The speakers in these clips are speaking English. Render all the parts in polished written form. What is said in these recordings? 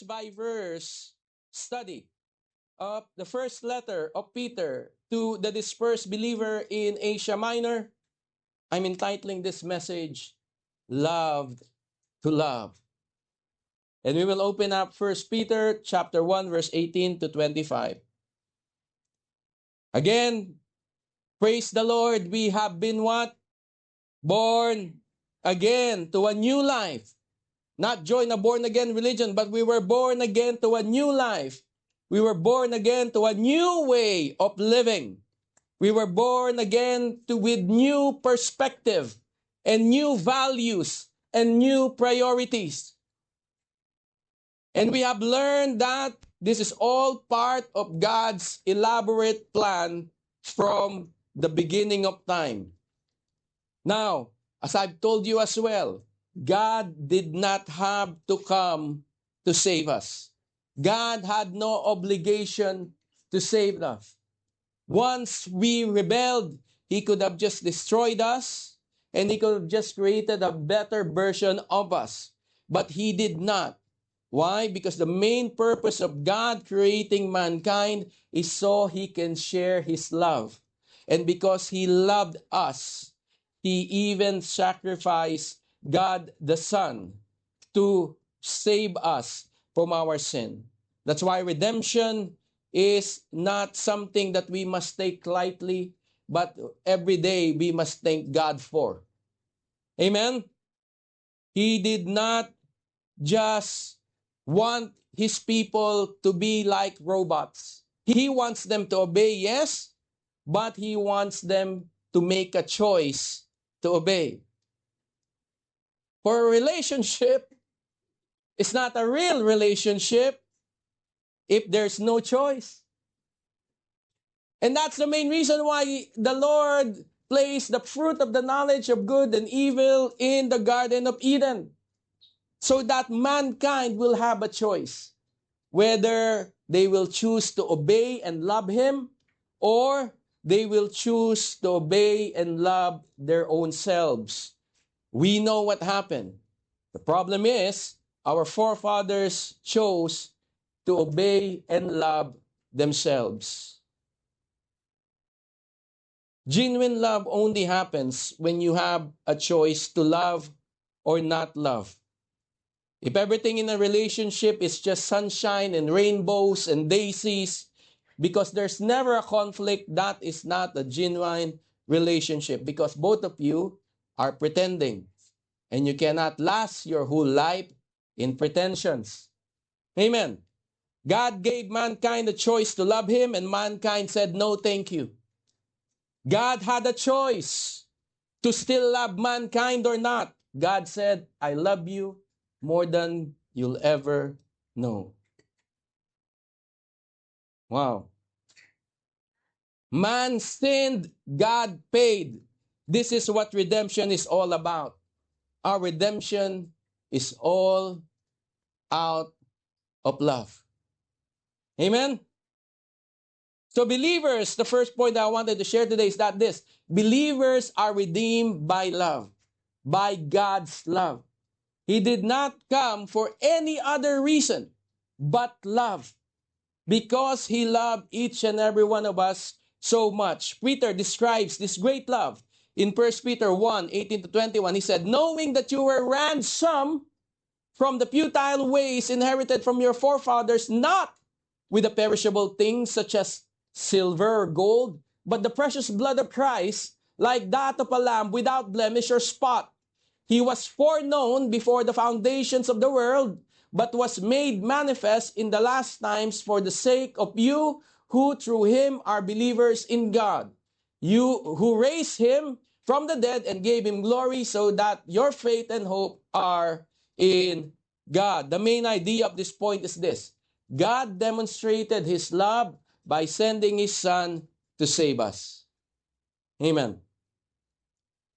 verse by verse study of the first letter of Peter to the dispersed believer in Asia Minor, I'm entitling this message, Loved to Love. And we will open up 1 Peter chapter 1, verse 18 to 25. Again, praise the Lord, we have been what? Born again to a new life. Not join a born-again religion, but we were born again to a new life. We were born again to a new way of living. We were born again with new perspective and new values and new priorities. And we have learned that this is all part of God's elaborate plan from the beginning of time. Now, as I've told you as well, God did not have to come to save us. God had no obligation to save us. Once we rebelled, He could have just destroyed us and He could have just created a better version of us. But He did not. Why? Because the main purpose of God creating mankind is so He can share His love. And because He loved us, He even sacrificed God the Son to save us from our sin. That's why redemption is not something that we must take lightly, but every day we must thank God for. Amen? He did not just want His people to be like robots. He wants them to obey, yes, but He wants them to make a choice to obey. For a relationship, it's not a real relationship if there's no choice. And that's the main reason why the Lord placed the fruit of the knowledge of good and evil in the Garden of Eden, so that mankind will have a choice, whether they will choose to obey and love Him, or they will choose to obey and love their own selves. We know what happened. The problem is, our forefathers chose to obey and love themselves. Genuine love only happens when you have a choice to love or not love. If everything in a relationship is just sunshine and rainbows and daisies, because there's never a conflict, that is not a genuine relationship, because both of you are pretending. And you cannot last your whole life in pretensions. Amen. God gave mankind a choice to love Him, and mankind said, no, thank you. God had a choice to still love mankind or not. God said, I love you more than you'll ever know. Wow. Man sinned, God paid. This is what redemption is all about. Our redemption is all out of love. Amen? So believers, the first point that I wanted to share today is that this: believers are redeemed by love, by God's love. He did not come for any other reason but love, because He loved each and every one of us so much. Peter describes this great love in 1 Peter 1, 18 to 21. He said, knowing that you were ransomed from the futile ways inherited from your forefathers, not with the perishable things such as silver or gold, but the precious blood of Christ, like that of a lamb without blemish or spot. He was foreknown before the foundations of the world, but was made manifest in the last times for the sake of you who through Him are believers in God. You who raised Him from the dead and gave Him glory, so that your faith and hope are in God. The main idea of this point is this: God demonstrated His love by sending His Son to save us. Amen.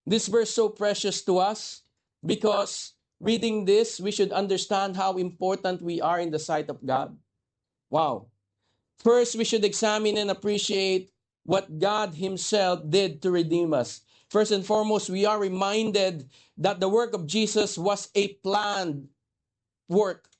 This verse is so precious to us because reading this, we should understand how important we are in the sight of God. Wow. First, we should examine and appreciate what God Himself did to redeem us. First and foremost, we are reminded that the work of Jesus was a planned work.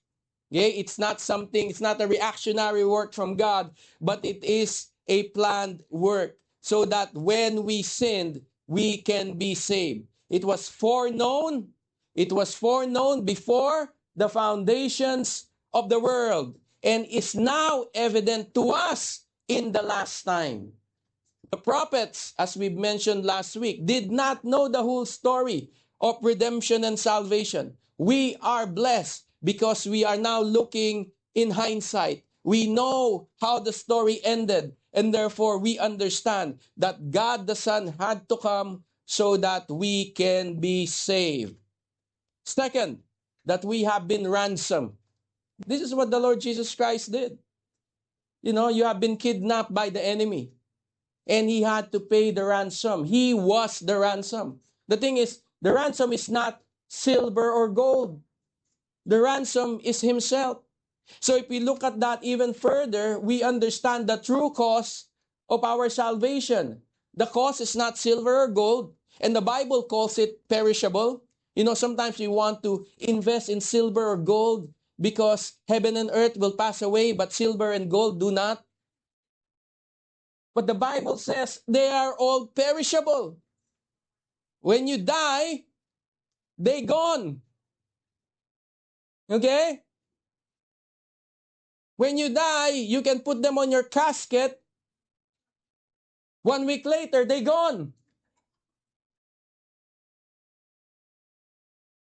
Okay? It's not a reactionary work from God, but it is a planned work so that when we sinned, we can be saved. It was foreknown before the foundations of the world and is now evident to us in the last time. The prophets, as we mentioned last week, did not know the whole story of redemption and salvation. We are blessed because we are now looking in hindsight. We know how the story ended, and therefore we understand that God the Son had to come so that we can be saved. Second, that we have been ransomed. This is what the Lord Jesus Christ did. You have been kidnapped by the enemy, and he had to pay the ransom. He was the ransom. The thing is, the ransom is not silver or gold. The ransom is himself. So if we look at that even further, we understand the true cause of our salvation. The cause is not silver or gold, and the Bible calls it perishable. Sometimes we want to invest in silver or gold because heaven and earth will pass away, but silver and gold do not. But the Bible says they are all perishable. When you die, they gone. Okay? When you die, you can put them on your casket. 1 week later, they gone.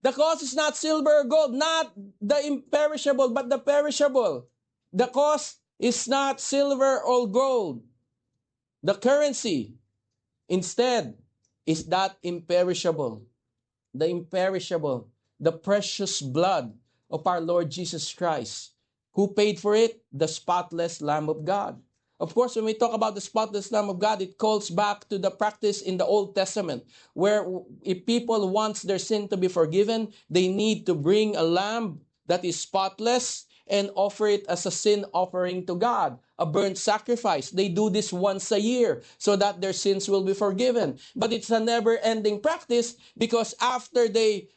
The cost is not silver or gold, not the imperishable, but the perishable. The cost is not silver or gold. The currency, instead, is that imperishable. The imperishable, the precious blood of our Lord Jesus Christ. Who paid for it? The spotless Lamb of God. Of course, when we talk about the spotless Lamb of God, it calls back to the practice in the Old Testament, where if people want their sin to be forgiven, they need to bring a lamb that is spotless and offer it as a sin offering to God, a burnt sacrifice. They do this once a year so that their sins will be forgiven. But it's a never-ending practice because after they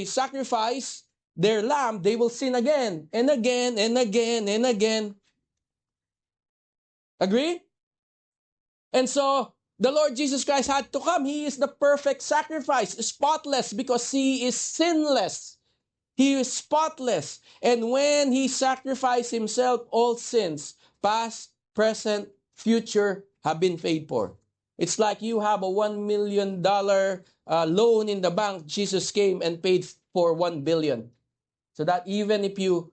sacrifice their lamb, they will sin again and again and again and again. Agree? And so the Lord Jesus Christ had to come. He is the perfect sacrifice, spotless because he is sinless. He is spotless. And when he sacrificed himself, all sins, past, present, future, have been paid for. It's like you have a $1 million loan in the bank. Jesus came and paid for 1 billion. So that even if you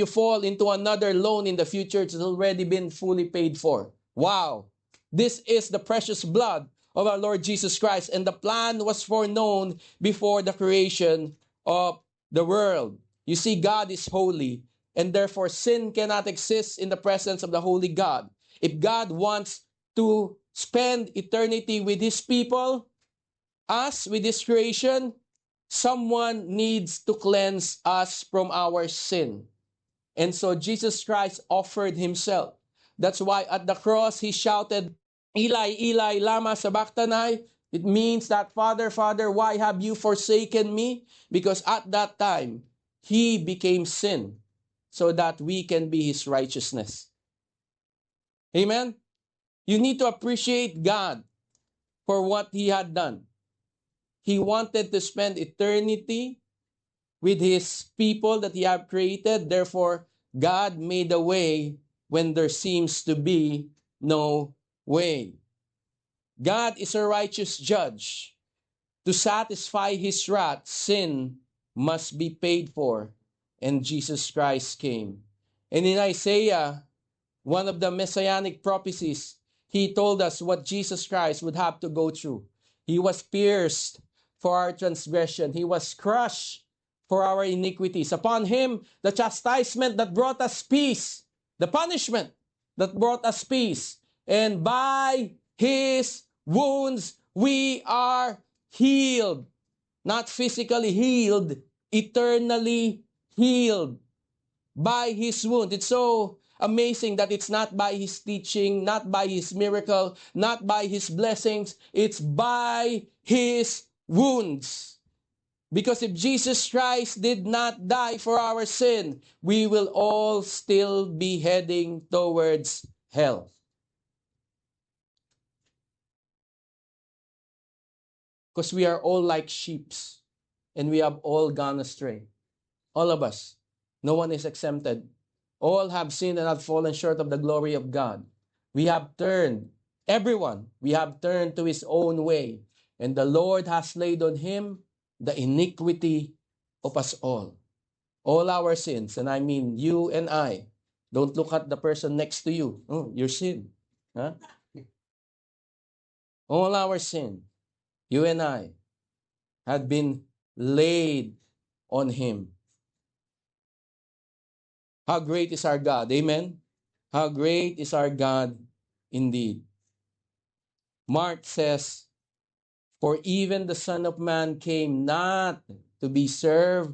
fall into another loan in the future, it's already been fully paid for. Wow. This is the precious blood of our Lord Jesus Christ, and the plan was foreknown before the creation of the world. You see, God is holy, and therefore sin cannot exist in the presence of the holy God. If God wants to spend eternity with his people, us, with his creation, someone needs to cleanse us from our sin. And so Jesus Christ offered himself. That's why at the cross he shouted, Eli, Eli, lama sabachthani. It means that, Father, Father, why have you forsaken me? Because at that time, he became sin so that we can be his righteousness. Amen? You need to appreciate God for what he had done. He wanted to spend eternity with his people that he had created. Therefore, God made a way when there seems to be no way. God is a righteous judge. To satisfy his wrath, sin must be paid for, and Jesus Christ came. And in Isaiah, one of the messianic prophecies, he told us what Jesus Christ would have to go through. He was pierced for our transgression. He was crushed for our iniquities. Upon him, the chastisement that brought us peace, the punishment that brought us peace. And by his wounds, we are healed. Not physically healed, eternally healed. By his wound. It's so amazing that it's not by his teaching, not by his miracle, not by his blessings. It's by his wounds. Because if Jesus Christ did not die for our sin, we will all still be heading towards hell. Because we are all like sheep and we have all gone astray. All of us. No one is exempted. All have sinned and have fallen short of the glory of God. We have turned, everyone, we have turned to his own way. And the Lord has laid on him the iniquity of us all. All our sins, and I mean you and I. Don't look at the person next to you. Oh, your sin. Huh? All our sin, you and I, had been laid on him. How great is our God. Amen? How great is our God indeed. Mark says, for even the Son of Man came not to be served,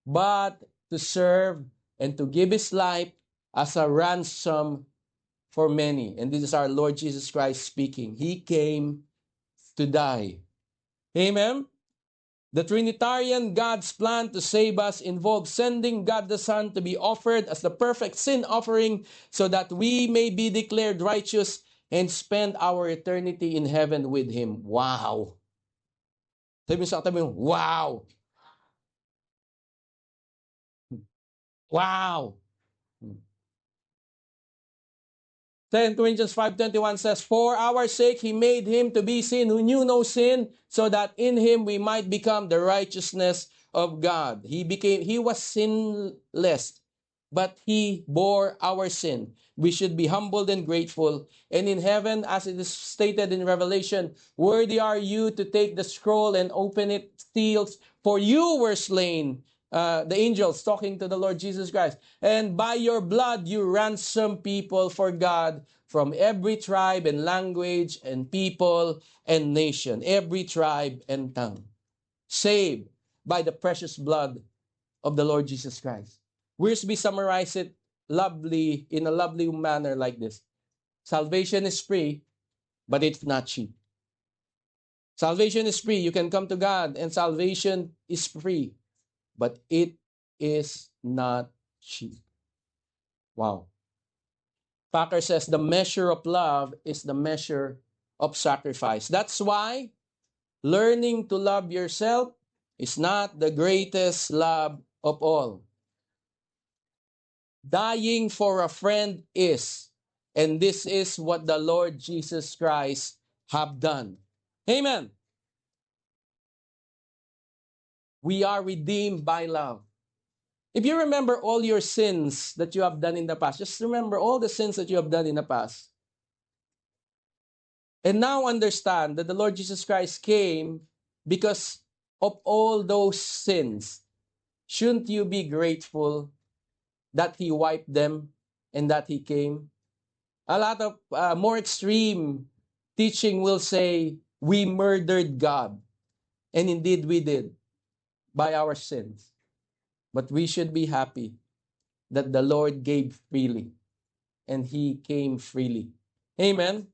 but to serve and to give his life as a ransom for many. And this is our Lord Jesus Christ speaking. He came to die. Amen? The Trinitarian God's plan to save us involves sending God the Son to be offered as the perfect sin offering so that we may be declared righteous and spend our eternity in heaven with Him. Wow! Sabi mo, wow! Wow! 2 Corinthians 5:21 says, for our sake he made him to be sin who knew no sin, so that in him we might become the righteousness of God. He was sinless, but he bore our sin. We should be humbled and grateful. And in heaven, as it is stated in Revelation, worthy are you to take the scroll and open its seals, for you were slain. The angels talking to the Lord Jesus Christ. And by your blood you ransom people for God from every tribe and language and people and nation, every tribe and tongue. Saved by the precious blood of the Lord Jesus Christ. Wiersbe summarize it in a lovely manner like this. Salvation is free, but it's not cheap. Salvation is free. You can come to God and salvation is free, but it is not cheap. Wow. Packer says the measure of love is the measure of sacrifice. That's why learning to love yourself is not the greatest love of all. Dying for a friend is, and this is what the Lord Jesus Christ have done. Amen. We are redeemed by love. If you remember all your sins that you have done in the past, just remember all the sins that you have done in the past. And now understand that the Lord Jesus Christ came because of all those sins. Shouldn't you be grateful that He wiped them and that He came? A lot of more extreme teaching will say, we murdered God. And indeed we did by our sins. But we should be happy that the Lord gave freely and He came freely. Amen.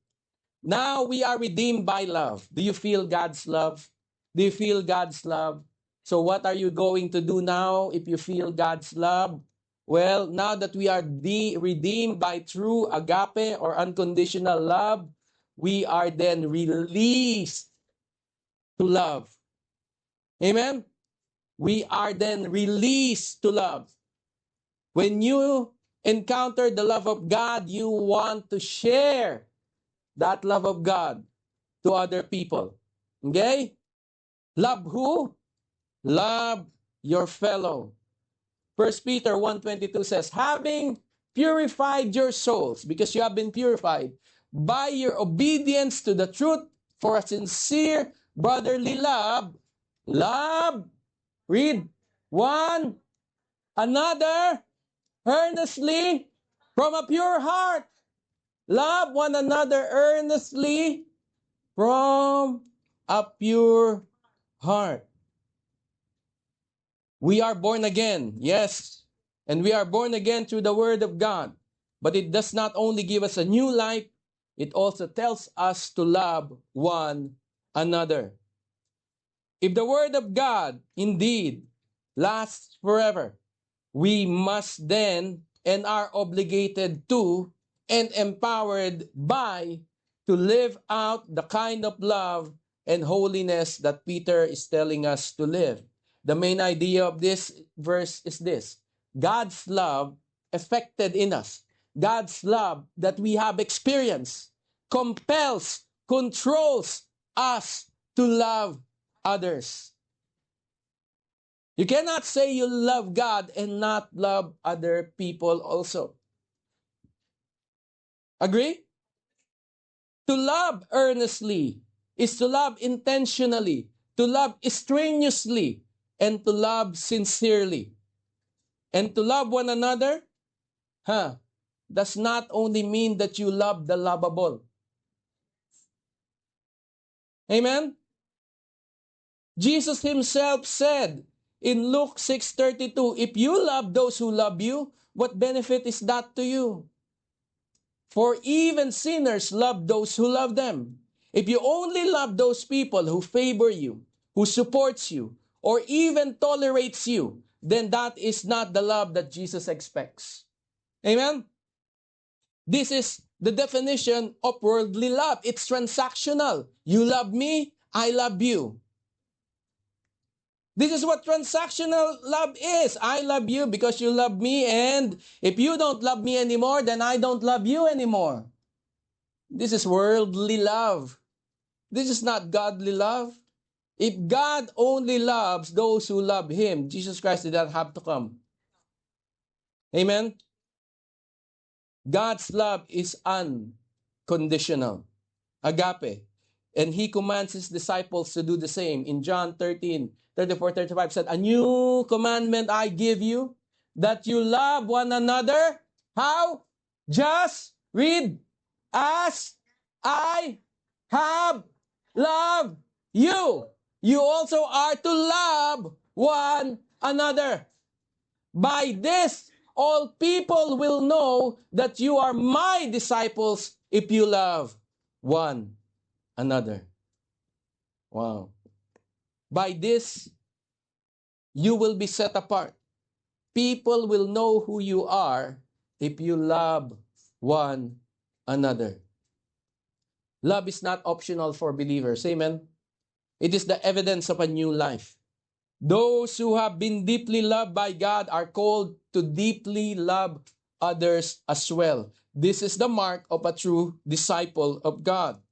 Now we are redeemed by love. Do you feel God's love? Do you feel God's love? So what are you going to do now if you feel God's love? Well, now that we are redeemed by true agape or unconditional love, we are then released to love. Amen? We are then released to love. When you encounter the love of God, you want to share that love of God to other people. Okay? Love who? Love your fellow. 1 Peter 1:22 says, having purified your souls, because you have been purified, by your obedience to the truth, for a sincere brotherly love, read, one another earnestly from a pure heart. Love one another earnestly from a pure heart. We are born again, yes. And we are born again through the Word of God. But it does not only give us a new life, it also tells us to love one another. If the word of God indeed lasts forever, we must then and are obligated to and empowered by to live out the kind of love and holiness that Peter is telling us to live. The main idea of this verse is this: God's love effected in us, God's love that we have experienced, compels, controls us to love others. You cannot say you love God and not love other people also. Agree? To love earnestly is to love intentionally, to love strenuously, and to love sincerely. And to love one another, does not only mean that you love the lovable. Amen? Jesus himself said in Luke 6:32, if you love those who love you, what benefit is that to you? For even sinners love those who love them. If you only love those people who favor you, who supports you, or even tolerates you, then that is not the love that Jesus expects. Amen? This is the definition of worldly love. It's transactional. You love me, I love you. This is what transactional love is. I love you because you love me, and if you don't love me anymore, then I don't love you anymore. This is worldly love. This is not godly love. If God only loves those who love Him, Jesus Christ did not have to come. Amen? God's love is unconditional. Agape. And He commands His disciples to do the same. In John 13:34-35 said, a new commandment I give you, that you love one another. How? Just read, as I have loved you. You also are to love one another. By this, all people will know that you are my disciples if you love one another. Wow. By this, you will be set apart. People will know who you are if you love one another. Love is not optional for believers. Amen. It is the evidence of a new life. Those who have been deeply loved by God are called to deeply love others as well. This is the mark of a true disciple of God.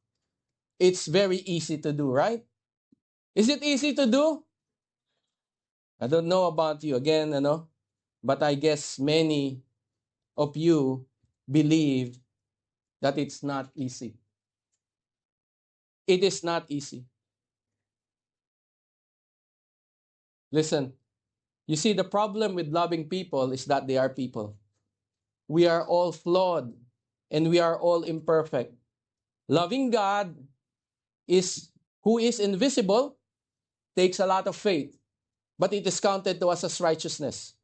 It's very easy to do, right? Is it easy to do? I don't know about you again, but I guess many of you believe that it's not easy. It is not easy. Listen, you see, the problem with loving people is that they are people. We are all flawed and we are all imperfect. Loving God who is invisible takes a lot of faith, but it is counted to us as righteousness.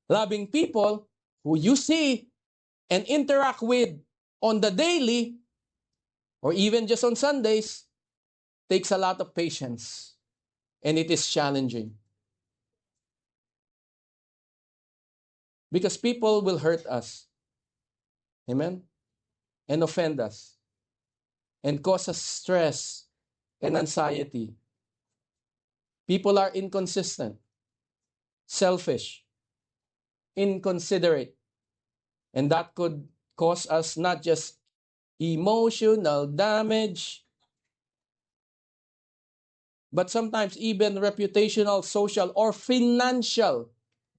Loving people who you see and interact with on the daily or even just on Sundays takes a lot of patience, and it is challenging. Because people will hurt us. Amen? And offend us. And cause us stress and anxiety. People are inconsistent, selfish, inconsiderate. And that could cause us not just emotional damage, but sometimes even reputational, social, or financial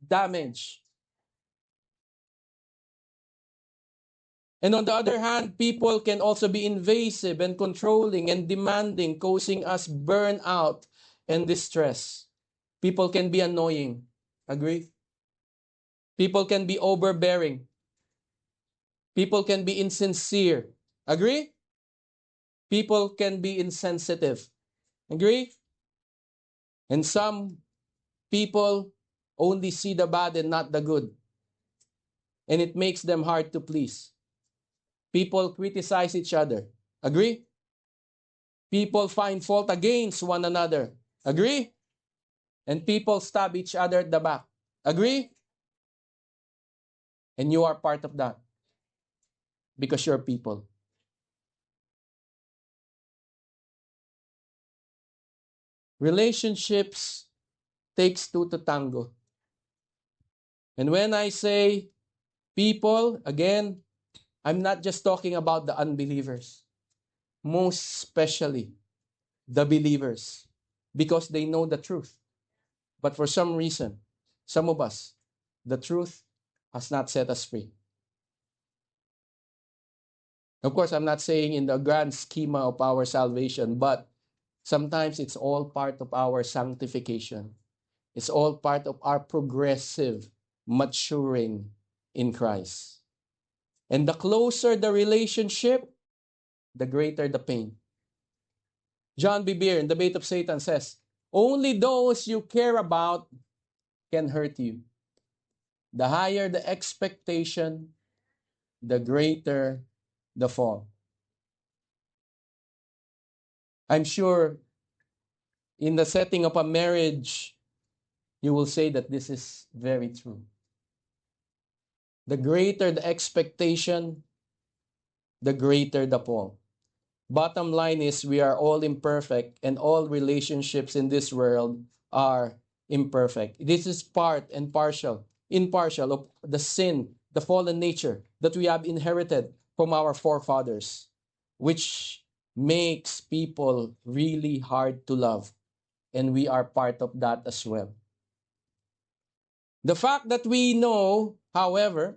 damage. And on the other hand, people can also be invasive and controlling and demanding, causing us burnout and distress. People can be annoying. Agree? People can be overbearing. People can be insincere. Agree? People can be insensitive. Agree? And some people only see the bad and not the good. And it makes them hard to please. People criticize each other. Agree? People find fault against one another. Agree? and people stab each other at the back. Agree? And you are part of that because you're people. Relationships takes two to tango. And when I say people, again, I'm not just talking about the unbelievers. Most especially the believers, because they know the truth. But for some reason, some of us, the truth has not set us free. Of course, I'm not saying in the grand schema of our salvation, but sometimes it's all part of our sanctification. It's all part of our progressive maturing in Christ. And the closer the relationship, the greater the pain. John Bevere in The Bait of Satan says, only those you care about can hurt you. The higher the expectation, the greater the fall. I'm sure in the setting of a marriage, you will say that this is very true. The greater the expectation, the greater the fall. Bottom line is we are all imperfect and all relationships in this world are imperfect. This is part and impartial of the sin, the fallen nature that we have inherited from our forefathers, which makes people really hard to love. And we are part of that as well. The fact that we know, however,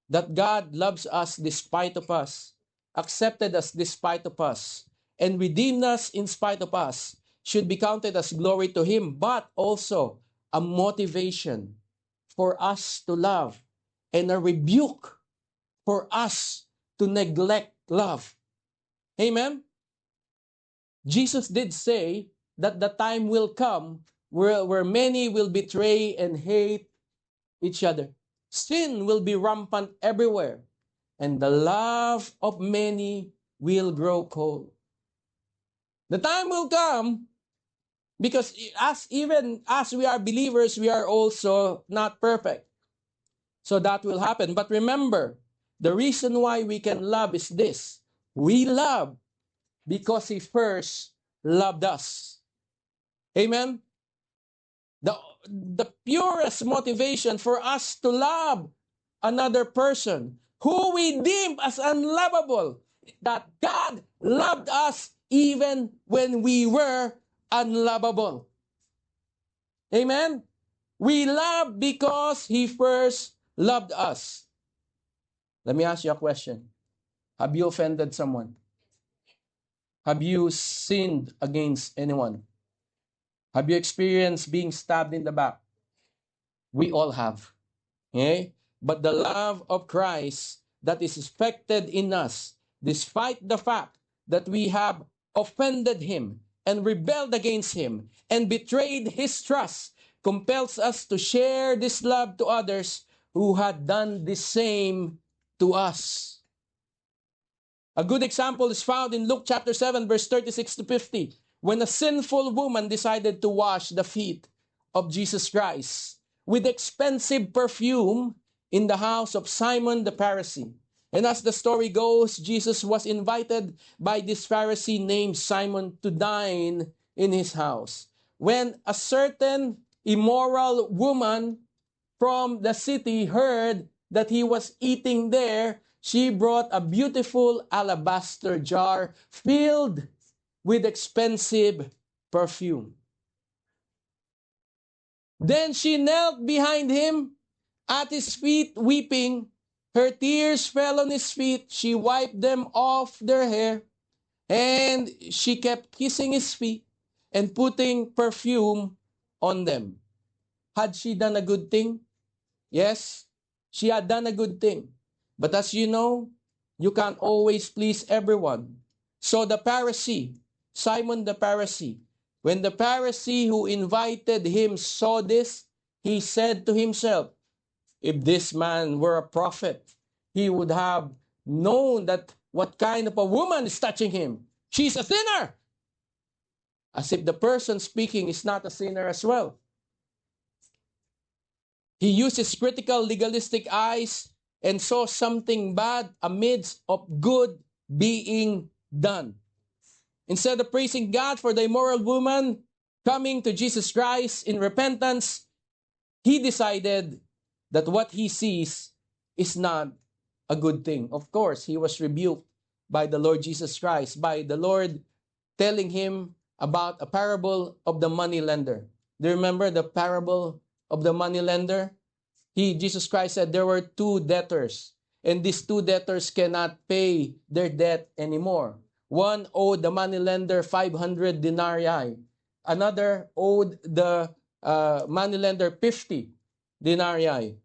that God loves us despite of us, accepted us despite of us, and redeemed us in spite of us, should be counted as glory to Him, but also a motivation for us to love and a rebuke for us to neglect love. Amen? Jesus did say that the time will come where many will betray and hate each other. Sin will be rampant everywhere, and the love of many will grow cold. The time will come because even as we are believers, we are also not perfect. So that will happen. But remember, the reason why we can love is this. We love because He first loved us. Amen? The purest motivation for us to love another person who we deem as unlovable, that God loved us even when we were unlovable. Amen? We love because He first loved us. Let me ask you a question. Have you offended someone? Have you sinned against anyone? Have you experienced being stabbed in the back? We all have. Okay? But the love of Christ that is expected in us, despite the fact that we have offended Him and rebelled against Him and betrayed His trust, compels us to share this love to others who had done the same to us. A good example is found in Luke chapter 7, verse 36 to 50, when a sinful woman decided to wash the feet of Jesus Christ with expensive perfume in the house of Simon the Pharisee. And as the story goes, Jesus was invited by this Pharisee named Simon to dine in his house. When a certain immoral woman from the city heard that he was eating there, she brought a beautiful alabaster jar filled with expensive perfume. Then she knelt behind him at his feet weeping. Her tears fell on his feet. She wiped them off their hair, and she kept kissing his feet and putting perfume on them. Had she done a good thing? Yes, she had done a good thing. But as you know, you can't always please everyone. So the Pharisee, Simon the Pharisee, when the Pharisee who invited him saw this, he said to himself, if this man were a prophet, he would have known that what kind of a woman is touching him. She's a sinner. as if the person speaking is not a sinner as well. He used his critical, legalistic eyes and saw something bad amidst of good being done. Instead of praising God for the immoral woman coming to Jesus Christ in repentance, he decided that what he sees is not a good thing. Of course, he was rebuked by the Lord Jesus Christ, by the Lord telling him about a parable of the money lender. Do you remember the parable of the money lender? Jesus Christ said there were two debtors, and these two debtors cannot pay their debt anymore. One owed the moneylender 500 denarii. Another owed the moneylender 50 denarii.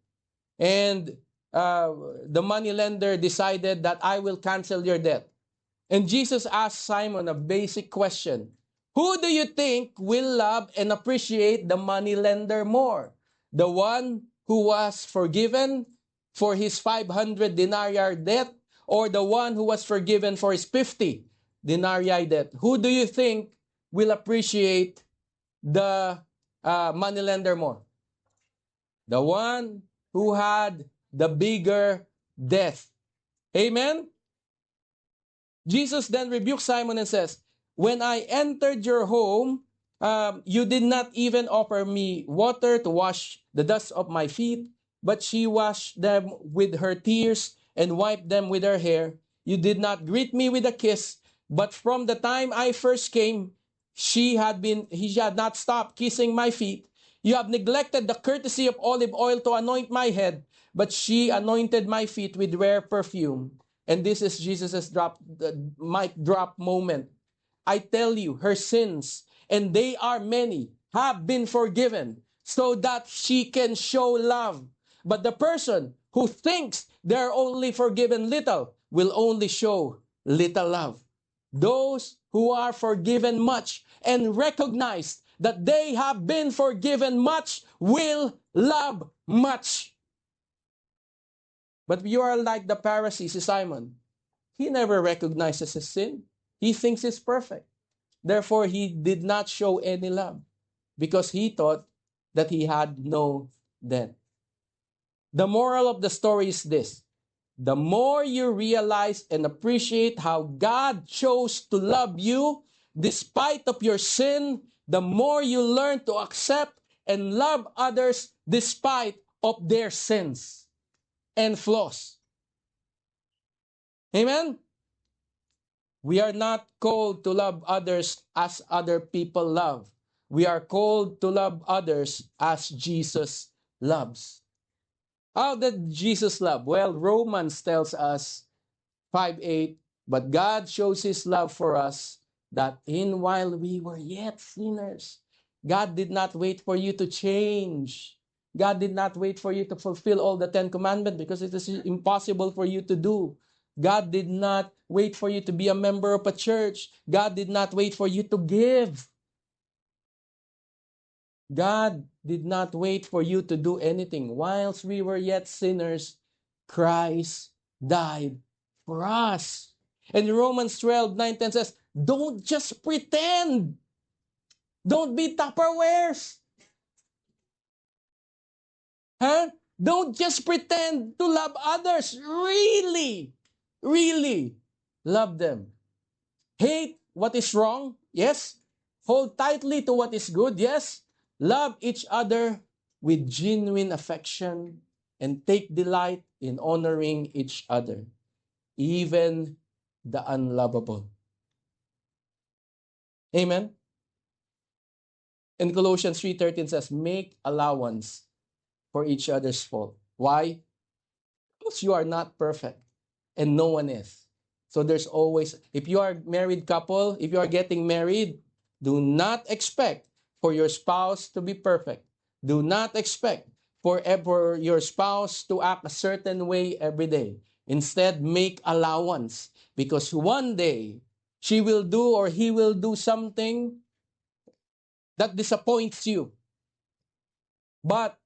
And the moneylender decided that I will cancel your debt. And Jesus asked Simon a basic question. Who do you think will love and appreciate the moneylender more? The one who was forgiven for his 500 denarii debt, or the one who was forgiven for his 50 denarii debt? Who do you think will appreciate the moneylender more? The one who had the bigger debt. Amen? Jesus then rebukes Simon and says, when I entered your home, you did not even offer me water to wash the dust of my feet, but she washed them with her tears and wiped them with her hair. You did not greet me with a kiss, but from the time I first came, he had not stopped kissing my feet. You have neglected the courtesy of olive oil to anoint my head, but she anointed my feet with rare perfume. And this is Jesus' mic drop moment. I tell you, her sins, and they are many, have been forgiven so that she can show love. But the person who thinks they're only forgiven little will only show little love. Those who are forgiven much and recognize that they have been forgiven much will love much. But you are like the Pharisee, Simon. He never recognizes his sin. He thinks he's perfect. Therefore, he did not show any love because he thought that he had no debt. The moral of the story is this. The more you realize and appreciate how God chose to love you despite of your sin, the more you learn to accept and love others despite of their sins and flaws. Amen? We are not called to love others as other people love. We are called to love others as Jesus loves. How did Jesus love? Well, Romans tells us 5:8, but God shows his love for us that in while we were yet sinners, God did not wait for you to change. God did not wait for you to fulfill all the 10 commandments because it is impossible for you to do. God did not wait for you to be a member of a church. God did not wait for you to give. God did not wait for you to do anything. Whilst we were yet sinners, Christ died for us. And Romans 12:9-10 says, don't just pretend. Don't be Tupperwares. Huh? Don't just pretend to love others. Really, really love them. Hate what is wrong. Yes. Hold tightly to what is good. Yes. Love each other with genuine affection and take delight in honoring each other, even the unlovable. Amen. And Colossians 3:13 says, make allowance for each other's fault. Why? Because you are not perfect and no one is. So there's always, if you are a married couple, if you are getting married, do not expect for your spouse to be perfect. Do not expect for your spouse to act a certain way every day. Instead, make allowance because one day she will do or he will do something that disappoints you. But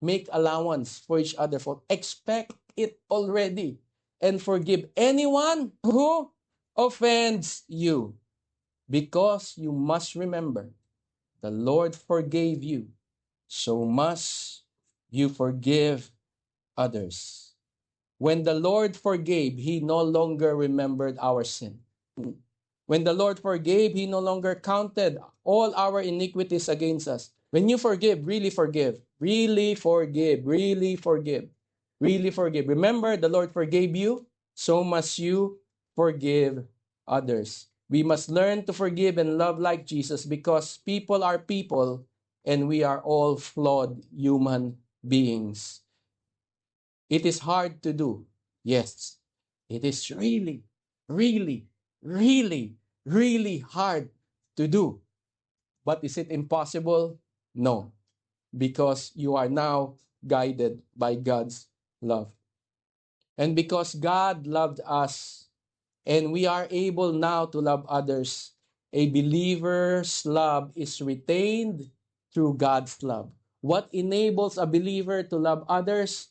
make allowance for each other. Expect it already and forgive anyone who offends you. Because you must remember, the Lord forgave you, so must you forgive others. When the Lord forgave, He no longer remembered our sin. When the Lord forgave, He no longer counted all our iniquities against us. When you forgive, really forgive. Really forgive. Really forgive. Really forgive. Remember, the Lord forgave you, so must you forgive others. We must learn to forgive and love like Jesus because people are people and we are all flawed human beings. It is hard to do. Yes, it is really, really, really, really hard to do. But is it impossible? No, because you are now guided by God's love. And because God loved us and we are able now to love others, a believer's love is retained through God's love. What enables a believer to love others?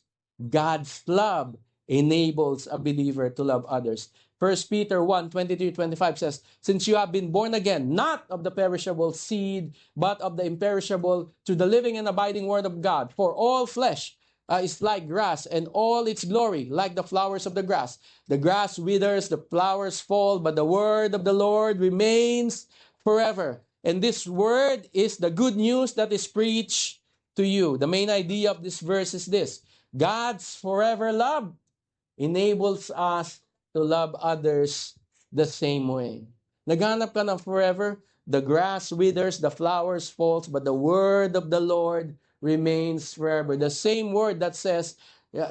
God's love enables a believer to love others. 1 Peter 1:23-25 says, since you have been born again, not of the perishable seed, but of the imperishable, through the living and abiding word of God. For all flesh is like grass, and all its glory like the flowers of the grass. The grass withers, the flowers fall, but the word of the Lord remains forever. And this word is the good news that is preached to you. The main idea of this verse is this: God's forever love enables us to love others the same way. Naghanap ka ng forever, the grass withers, the flowers falls, but the word of the Lord remains forever. The same word that says,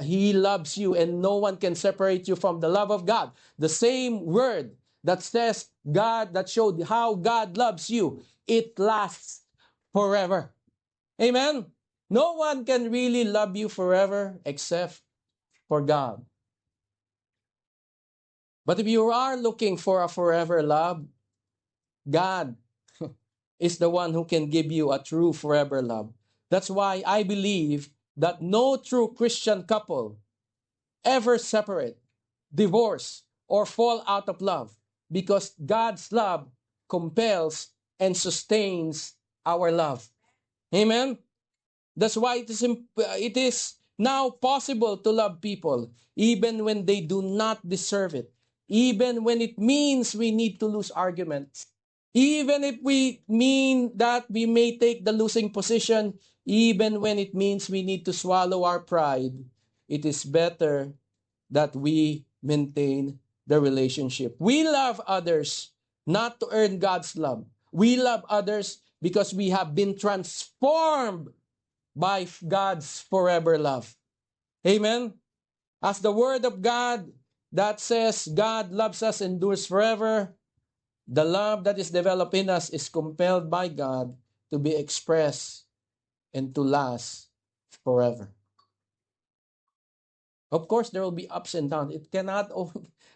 He loves you and no one can separate you from the love of God. The same word that says God, that showed how God loves you, it lasts forever. Amen? No one can really love you forever except for God. But if you are looking for a forever love, God is the one who can give you a true forever love. That's why I believe that no true Christian couple ever separate, divorce, or fall out of love, because God's love compels and sustains our love. Amen? That's why it is now possible to love people even when they do not deserve it. Even when it means we need to lose arguments. Even if we mean that we may take the losing position, even when it means we need to swallow our pride, it is better that we maintain the relationship. We love others not to earn God's love. We love others because we have been transformed by God's forever love. Amen? As the word of God that says God loves us endures forever, the love that is developed in us is compelled by God to be expressed and to last forever. Of course, there will be ups and downs. It cannot,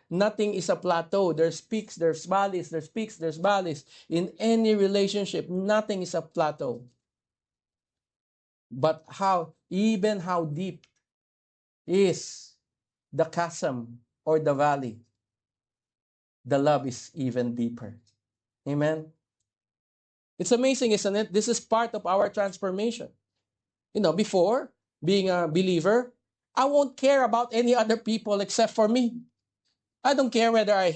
nothing is a plateau. There's peaks, there's valleys, there's peaks, there's valleys. In any relationship, nothing is a plateau. But even how deep is the chasm or the valley, the love is even deeper. Amen? It's amazing, isn't it? This is part of our transformation. Before being a believer, I won't care about any other people except for me. I don't care whether I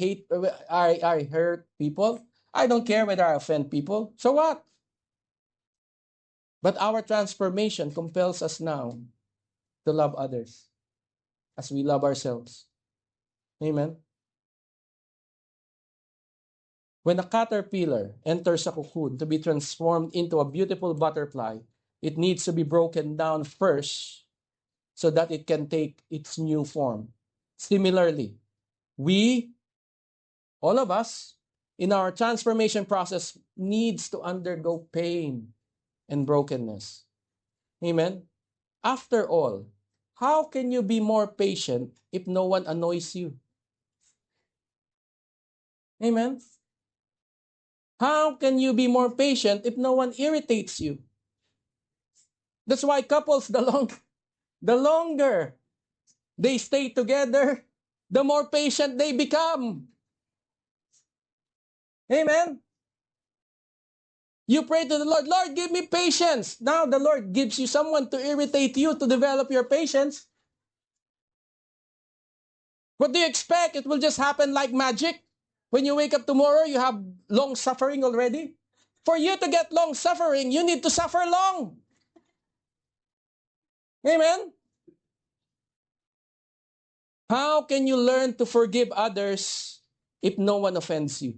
hurt people. I don't care whether I offend people. So what? But our transformation compels us now to love others as we love ourselves. Amen? When a caterpillar enters a cocoon to be transformed into a beautiful butterfly, it needs to be broken down first so that it can take its new form. Similarly, all of us, in our transformation process, needs to undergo pain and brokenness. Amen? After all, how can you be more patient if no one annoys you? Amen? How can you be more patient if no one irritates you? That's why couples, the longer they stay together, the more patient they become. Amen? You pray to the Lord, Lord, give me patience. Now the Lord gives you someone to irritate you to develop your patience. What do you expect? It will just happen like magic. When you wake up tomorrow, you have long suffering already. For you to get long suffering, you need to suffer long. Amen? How can you learn to forgive others if no one offends you?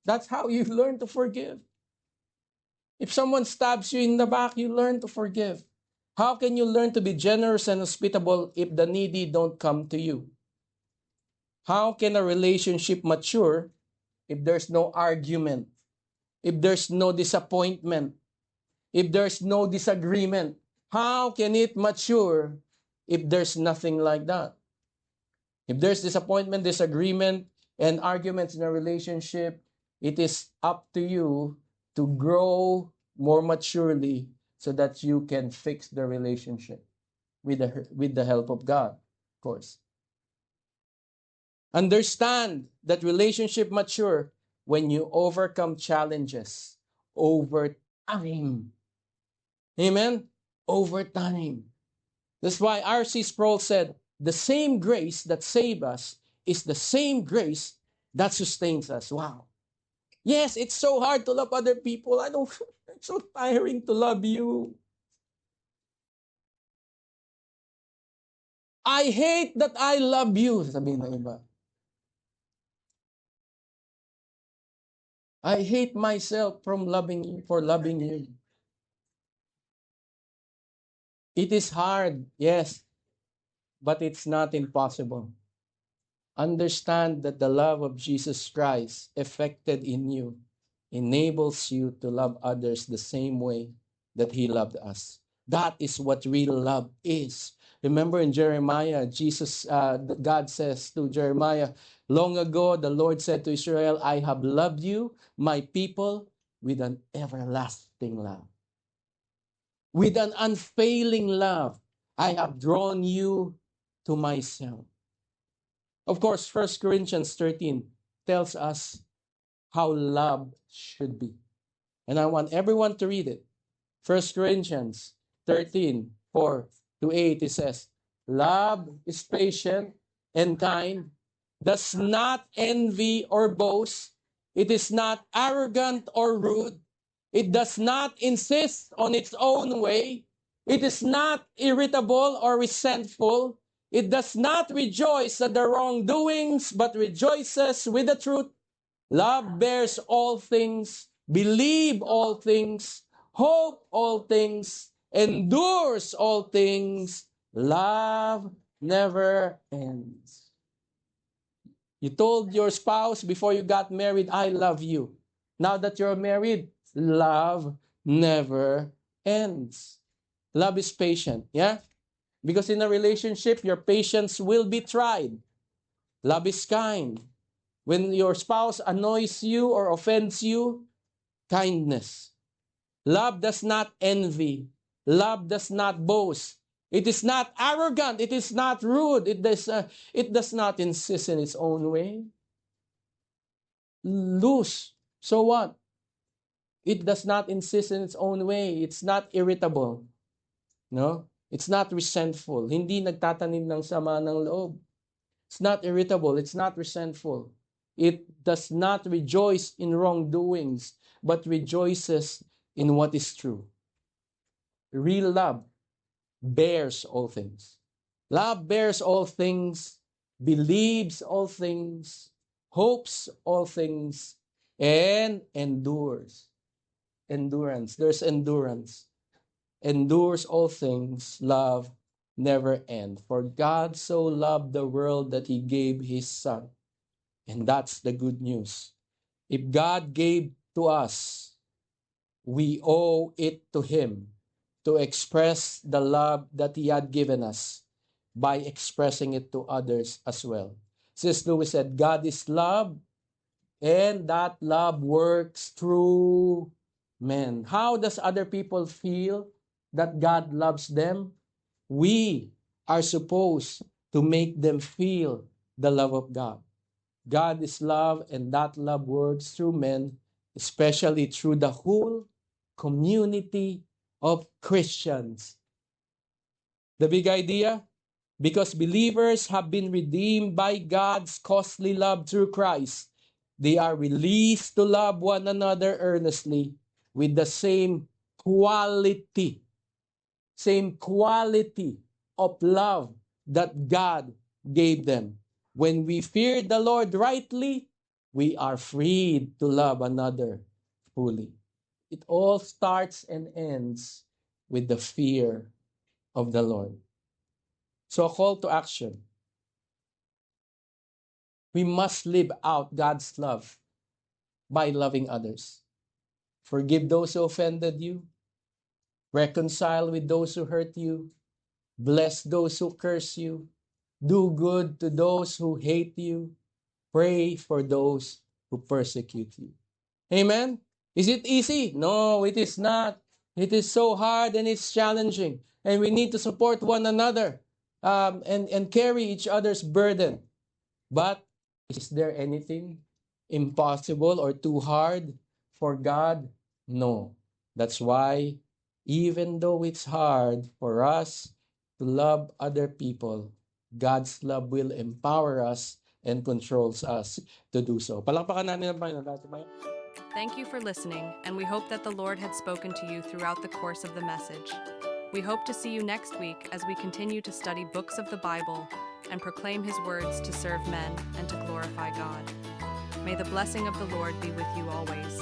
That's how you learn to forgive. If someone stabs you in the back, you learn to forgive. How can you learn to be generous and hospitable if the needy don't come to you? How can a relationship mature if there's no argument, if there's no disappointment, if there's no disagreement? How can it mature if there's nothing like that? If there's disappointment, disagreement, and arguments in a relationship, it is up to you to grow more maturely so that you can fix the relationship with the help of God, of course. Understand that relationship mature when you overcome challenges over time. Amen? Over time. That's why R.C. Sproul said, the same grace that saves us is the same grace that sustains us. Wow. Yes, it's so hard to love other people. It's so tiring to love you. I hate that I love you, sabihin ng iba. I hate myself from loving you, for loving you. It is hard, yes, but it's not impossible. Understand that the love of Jesus Christ effected in you enables you to love others the same way that He loved us. That is what real love is. Remember in Jeremiah, God says to Jeremiah, long ago the Lord said to Israel, I have loved you, my people, with an everlasting love. With an unfailing love, I have drawn you to myself. Of course, 1 Corinthians 13 tells us how love should be. And I want everyone to read it. 1 Corinthians 13, 4 to 8, it says, love is patient and kind, does not envy or boast. It is not arrogant or rude. It does not insist on its own way. It is not irritable or resentful. It does not rejoice at the wrongdoings, but rejoices with the truth. Love bears all things, believe all things, hope all things, endures all things. Love never ends. You told your spouse before you got married, I love you. Now that you're married, love never ends. Love is patient, yeah? Because in a relationship, your patience will be tried. Love is kind. When your spouse annoys you or offends you, kindness. Love does not envy. Love does not boast. It is not arrogant. It is not rude. It does not insist in its own way. Loose. So what? It does not insist in its own way. It's not irritable. No? It's not resentful. Hindi nagtatanim ng sama ng loob. It's not irritable. It's not resentful. It does not rejoice in wrongdoings, but rejoices in what is true. Real love bears all things. Love bears all things, believes all things, hopes all things, and endures. Endurance. There's endurance. Endures all things. Love never ends. For God so loved the world that He gave His Son. And that's the good news. If God gave to us, we owe it to Him to express the love that He had given us by expressing it to others as well. C.S. Lewis said, God is love, and that love works through men. How does other people feel that God loves them? We are supposed to make them feel the love of God. God is love, and that love works through men especially through the whole community of Christians. The big idea? Because believers have been redeemed by God's costly love through Christ, they are released to love one another earnestly with the same quality of love that God gave them. When we fear the Lord rightly, we are freed to love another fully. It all starts and ends with the fear of the Lord. So, a call to action. We must live out God's love by loving others. Forgive those who offended you. Reconcile with those who hurt you. Bless those who curse you. Do good to those who hate you. Pray for those who persecute you. Amen? Is it easy? No, it is not. It is so hard and it's challenging. And we need to support one another and carry each other's burden. But is there anything impossible or too hard for God? No. That's why, even though it's hard for us to love other people, God's love will empower us and controls us to do so. Palakpakan natin ang Panginoon. Thank you for listening, and we hope that the Lord had spoken to you throughout the course of the message. We hope to see you next week as we continue to study books of the Bible and proclaim His words to serve men and to glorify God. May the blessing of the Lord be with you always.